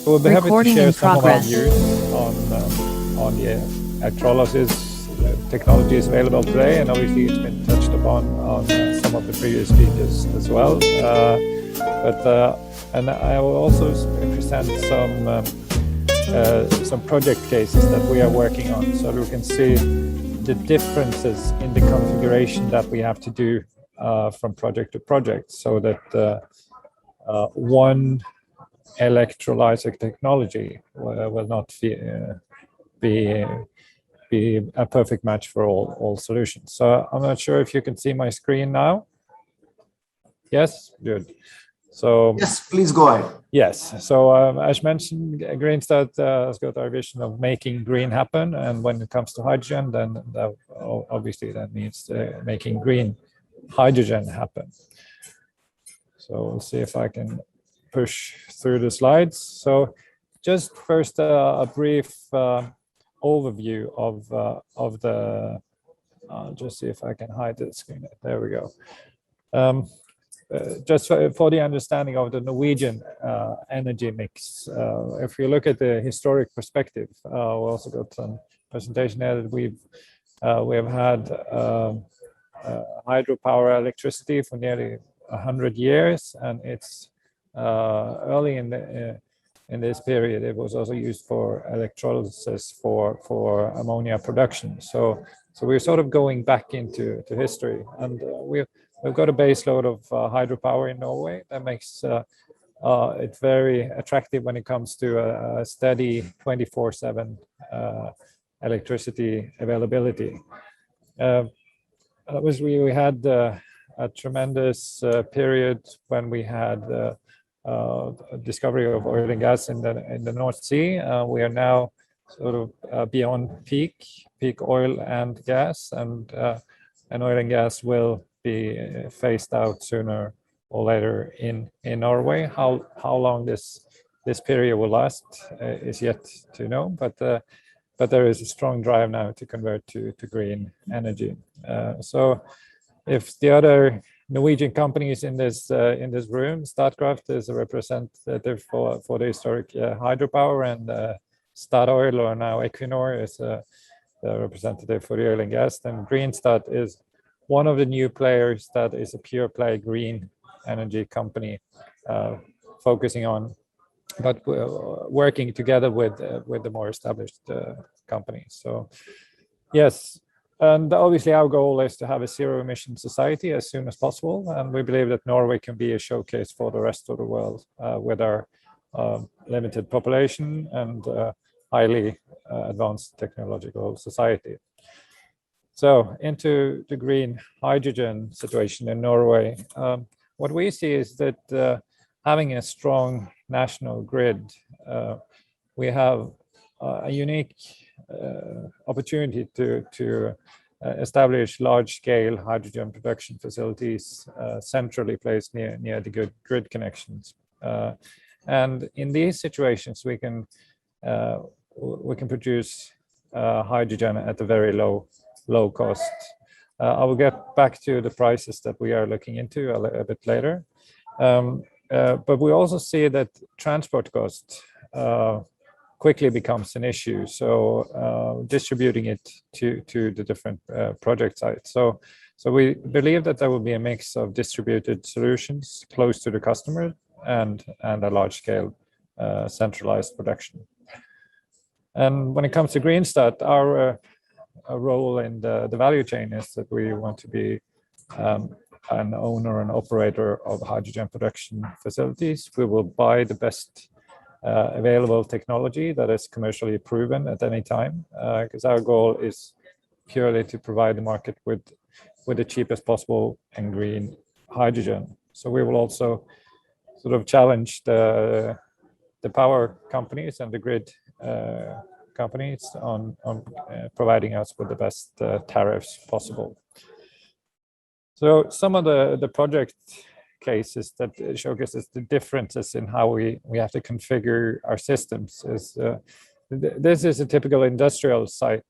We'll be happy to Recording share in some of our progress. views on the electrolysis technologies available today, and obviously it's been touched upon on some of the previous speakers as well. And I will also present some project cases that we are working on, so we can see the differences in the configuration that we have to do from project to project, so that one electrolyzer technology will not be a perfect match for all solutions. So I'm not sure if you can see my screen now. Yes, good. So yes, please go ahead. Yes. So as mentioned, Greenstat has got our vision of making green happen, and when it comes to hydrogen, then obviously that means making green hydrogen happen. So we'll see if I can push through the slides. So just first a brief overview of the. Just see if I can hide the screen. There we go. Just for the understanding of the Norwegian energy mix, if you look at the historic perspective, we also got some presentation there that we have had hydropower electricity for nearly 100 years, and it's early in this period it was also used for electrolysis for ammonia production. So we're sort of going back into history, and we've got a base load of hydropower in Norway that makes it very attractive when it comes to a steady 24/7 electricity availability. We had a tremendous period when we had discovery of oil and gas in the North Sea. We are now sort of beyond peak oil and gas, and oil and gas will be phased out sooner or later in Norway. How long this period will last is yet to know, but there is a strong drive now to convert to green energy. So if the other Norwegian companies in this room, Statkraft is a representative for the historic hydropower, and Statoil, or now Equinor, is the representative for the oil and gas, then Greenstat is one of the new players that is a pure play green energy company, focusing on, but working together with the more established companies. So yes, and obviously our goal is to have a zero emission society as soon as possible, and we believe that Norway can be a showcase for the rest of the world with our limited population and highly advanced technological society. So into the green hydrogen situation in Norway, what we see is that having a strong national grid, we have a unique opportunity to establish large-scale hydrogen production facilities centrally placed near the grid connections. And in these situations, we can produce hydrogen at a very low cost. I will get back to the prices that we are looking into a bit later. But we also see that transport cost quickly becomes an issue. So distributing it to the different project sites. So we believe that there will be a mix of distributed solutions close to the customer and a large scale centralized production. And when it comes to Greenstat, our role in the value chain is that we want to be an owner and operator of hydrogen production facilities. We will buy the best available technology that is commercially proven at any time, because our goal is purely to provide the market with the cheapest possible and green hydrogen. So we will also sort of challenge the power companies and the grid companies on providing us with the best tariffs possible. So some of the project cases that showcases the differences in how we have to configure our systems is this is a typical industrial site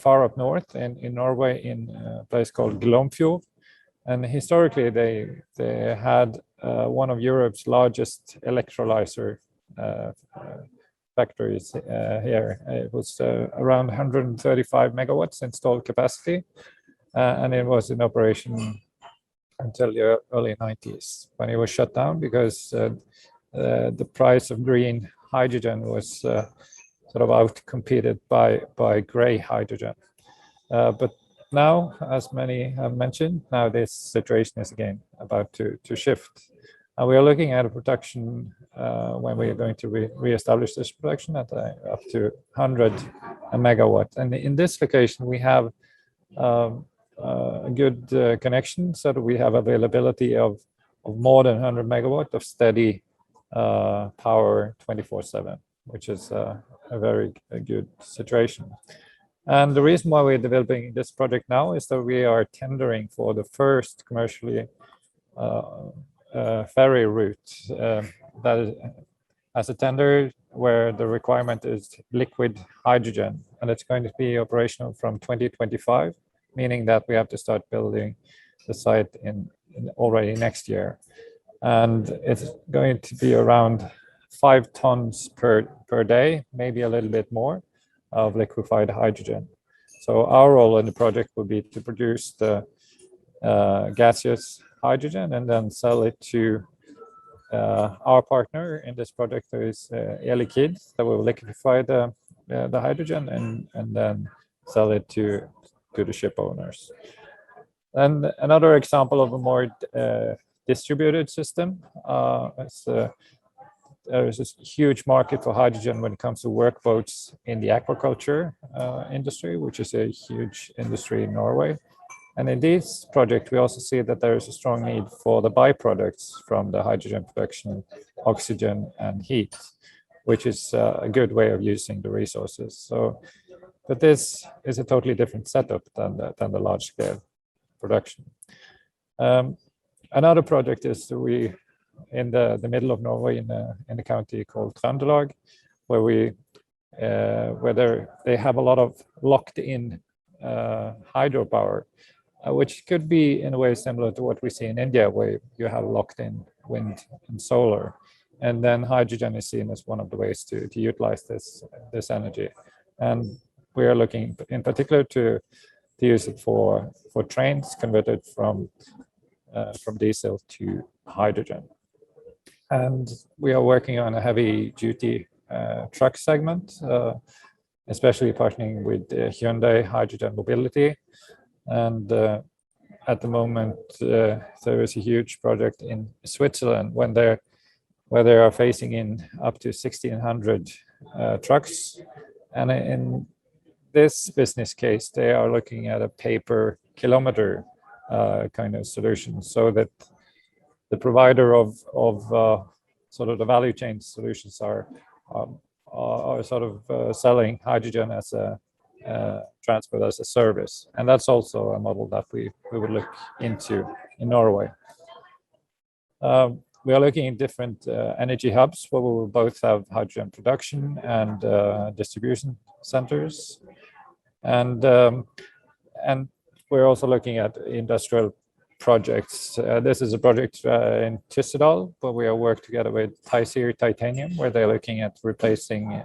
far up north in Norway, in a place called Glomfjord. And historically they had one of Europe's largest electrolyzer factories here. It was around 135 megawatts installed capacity, and it was in operation until the early 90s when it was shut down because the price of green hydrogen was sort of outcompeted by gray hydrogen. But now, as many have mentioned, now this situation is again about to shift. And we are looking at a production when we are going to re-establish this production at up to 100 megawatt. And in this location, we have a good connection so that we have availability of more than 100 megawatt of steady power 24/7, which is a very good situation. And the reason why we're developing this project now is that we are tendering for the first commercially ferry route that has a tender where the requirement is liquid hydrogen, and it's going to be operational from 2025, meaning that we have to start building the site in already next year. And it's going to be around 5 tons per day, maybe a little bit more, of liquefied hydrogen. So our role in the project will be to produce the gaseous hydrogen and then sell it to our partner in this project, who is Air Liquide, that will liquefy the hydrogen and then sell it to the ship owners. And another example of a more distributed system is there is a huge market for hydrogen when it comes to workboats in the aquaculture industry, which is a huge industry in Norway. And in this project, we also see that there is a strong need for the byproducts from the hydrogen production, oxygen and heat, which is a good way of using the resources. So, but this is a totally different setup than the large scale production. Another project is we in the middle of Norway in the county called Trøndelag, where they have a lot of locked in hydropower, which could be in a way similar to what we see in India, where you have locked in wind and solar, and then hydrogen is seen as one of the ways to utilize this energy. And we are looking in particular to use it for trains converted from diesel to hydrogen. And we are working on a heavy duty truck segment, especially partnering with Hyundai Hydrogen Mobility. And at the moment, there is a huge project in Switzerland where they are phasing in up to 1,600 trucks. And in this business case, they are looking at a pay per kilometer kind of solution, so that the provider of sort of the value chain solutions are sort of selling hydrogen as a transport as a service, and that's also a model that we would look into in Norway. We are looking at different energy hubs where we will both have hydrogen production and distribution centers, and we're also looking at industrial projects. This is a project in Tyssedal, but we are working together with Tysir Titanium, where they're looking at replacing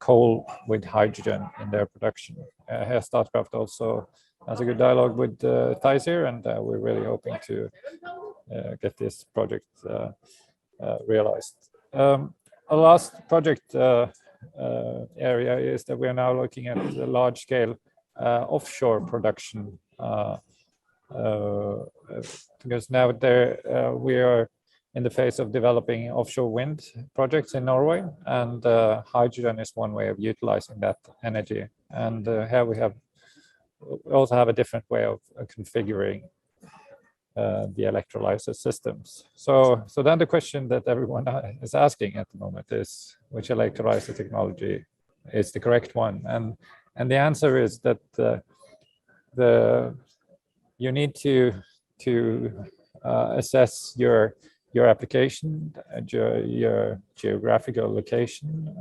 coal with hydrogen in their production. Here Statkraft also has a good dialogue with Tysir, and we're really hoping to get this project realized. A last project area is that we are now looking at the large scale offshore production, because now we are in the phase of developing offshore wind projects in Norway, and hydrogen is one way of utilizing that energy. And here we also have a different way of configuring the electrolyzer systems. So then the question that everyone is asking at the moment is, which electrolyzer technology is the correct one? And the answer is that you need to assess your application, your geographical location,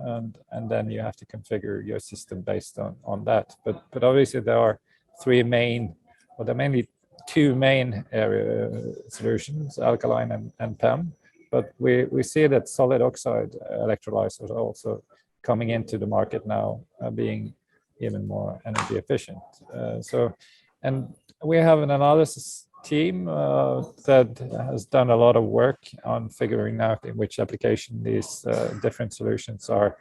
and then you have to configure your system based on that. But obviously there are mainly two main area solutions, alkaline and PEM. but we see that solid oxide electrolyzers are also coming into the market now, being even more energy efficient. And we have an analysis team that has done a lot of work on figuring out in which application these different solutions are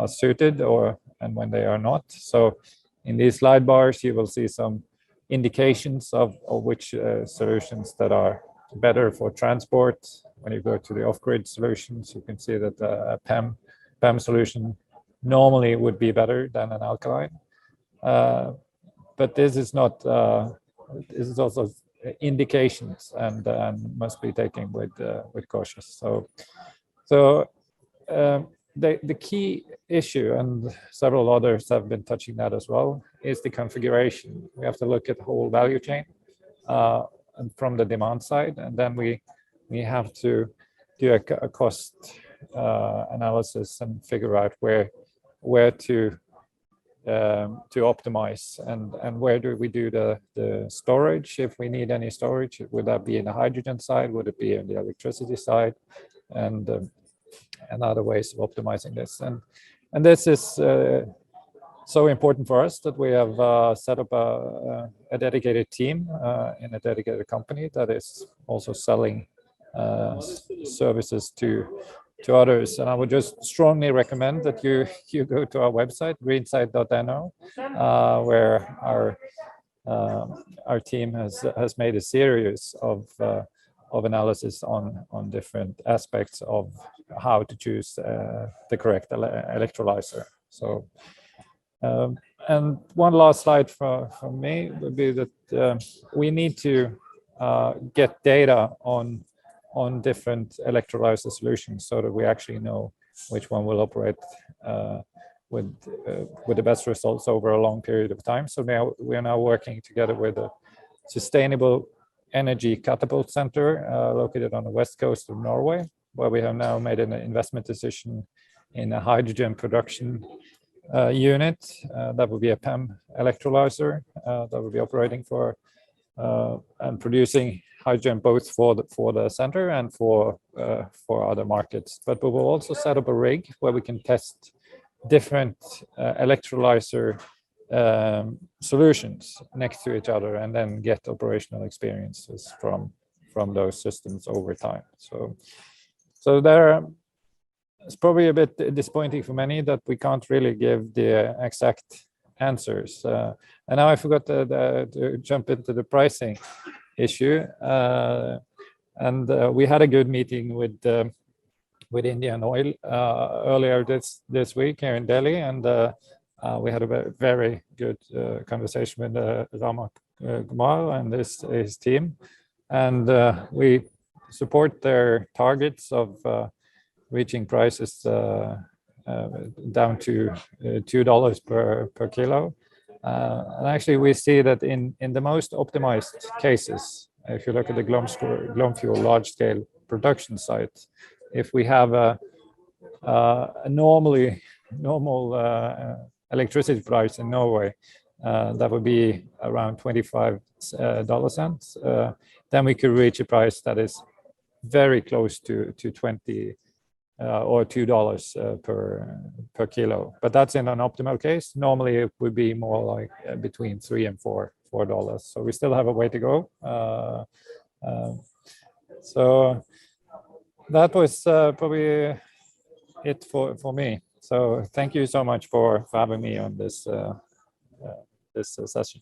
suited, and when they are not. So in these slide bars, you will see some indications of which solutions that are better for transport. When you go to the off-grid solutions, you can see that a PEM solution normally would be better than an alkaline. But this is not. This is also indications, and must be taken with caution. So the key issue, and several others have been touching that as well, is the configuration. We have to look at the whole value chain and from the demand side, and then we have to do a cost analysis and figure out where to optimize, and where do we do the storage. If we need any storage, would that be in the hydrogen side? Would it be in the electricity side? And other ways of optimizing this. And this is so important for us that we have set up a dedicated team in a dedicated company that is also selling services to others. And I would just strongly recommend that you go to our website, greenstat.no, where our team has made a series of analysis on different aspects of how to choose the correct electrolyzer. So, and one last slide from me would be that we need to get data on different electrolyzer solutions so that we actually know which one will operate with the best results over a long period of time. So now we are now working together with a sustainable energy catapult center located on the west coast of Norway, where we have now made an investment decision in a hydrogen production unit that will be a PEM electrolyzer that will be operating for and producing hydrogen both for the center and for other markets. But we will also set up a rig where we can test different electrolyzer solutions next to each other, and then get operational experiences from those systems over time. So there, it's probably a bit disappointing for many that we can't really give the exact answers. And now I forgot to jump into the pricing issue. And we had a good meeting with Indian Oil earlier this week here in Delhi, and we had a very good conversation with Rama Kumar and his team, and we support their targets of reaching prices down to $2 per kilo. And actually, we see that in the most optimized cases, if you look at the Glomfuel large-scale production site, if we have a normal electricity price in Norway, that would be around 25 dollar cents, then we could reach a price that is very close to 20 or $2 per kilo. But that's in an optimal case. Normally it would be more like between $3 and $4. So we still have a way to go. So that was probably it for me. So thank you so much for having me on this session.